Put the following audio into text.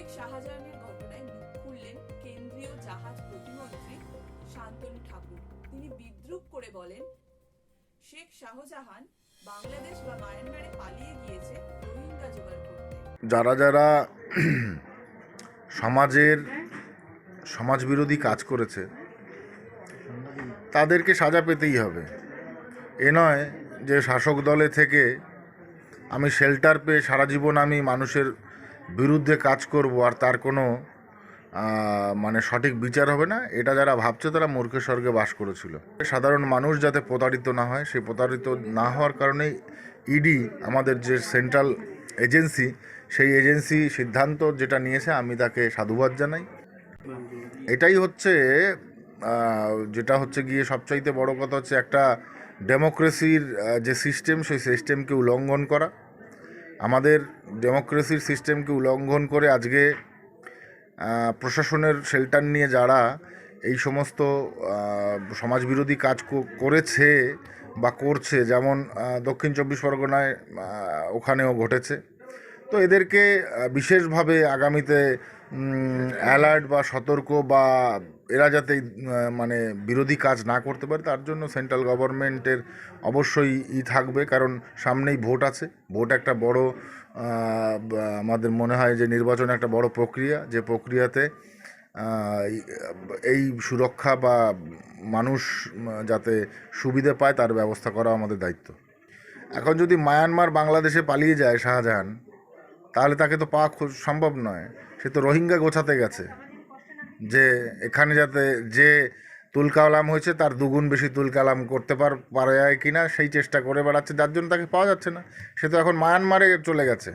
শেখ শাহজাহানের ঘটনায় মুখ খুললেন কেন্দ্রীয় জাহাজ প্রতিমন্ত্রী শান্তনু ঠাকুর। তিনি বিদ্রূপ করে বলেন, শেখ শাহজাহান বাংলাদেশ বা মায়ানমারে পালিয়ে গিয়েছে রোহিঙ্গা জোগাড় করতে। যারা যারা সমাজের সমাজবিরোধী কাজ করেছে তাদেরকে সাজা পেতেই হবে। এ নয় যে শাসক দলে থেকে আমি শেল্টার পেয়ে সারা জীবন আমি মানুষের বিরুদ্ধে কাজ করব আর তার কোনো মানে সঠিক বিচার হবে না। এটা যারা ভাবছে তারা মূর্খের স্বর্গে বাস করেছিল। সাধারণ মানুষ যাতে প্রতারিত না হয়, সেই প্রতারিত না হওয়ার কারণেই ইডি আমাদের যে সেন্ট্রাল এজেন্সি, সেই এজেন্সি সিদ্ধান্ত যেটা নিয়েছে আমি তাকে সাধুবাদ জানাই। এটাই হচ্ছে যেটা হচ্ছে গিয়ে সবচাইতে বড় কথা হচ্ছে একটা ডেমোক্রেসির যে সিস্টেম, সেই সিস্টেমকে উল্লঙ্ঘন করা। আমাদের ডেমোক্রেসির সিস্টেমকে উল্লঙ্ঘন করে আজকে প্রশাসনের শেল্টার নিয়ে যারা এই সমস্ত সমাজবিরোধী কাজ করেছে বা করছে, যেমন দক্ষিণ চব্বিশ পরগনায় ওখানেও ঘটেছে, তো এদেরকে বিশেষভাবে আগামীতে অ্যালার্ট বা সতর্ক বা এরা যাতে মানে বিরোধী কাজ না করতে পারে তার জন্য সেন্ট্রাল গভর্নমেন্টের অবশ্যই থাকবে। কারণ সামনেই ভোট আছে। ভোট একটা বড় আমাদের মনে হয় যে নির্বাচন একটা বড় প্রক্রিয়া, যে প্রক্রিয়াতে এই সুরক্ষা বা মানুষ যাতে সুবিধে পায় তার ব্যবস্থা করা আমাদের দায়িত্ব। এখন যদি মায়ানমার বাংলাদেশে পালিয়ে যায় শাহজাহান, তাহলে তাকে তো পাওয়া সম্ভব নয়। সে তো রোহিঙ্গা গোছাতে গেছে, যে এখানে যাতে যে তুলকালাম হয়েছে তার দুগুণ বেশি তুলকালাম করতে পারে কি না সেই চেষ্টা করে বেড়াচ্ছে, যার জন্য তাকে পাওয়া যাচ্ছে না। সে তো এখন মায়ানমারে চলে গেছে।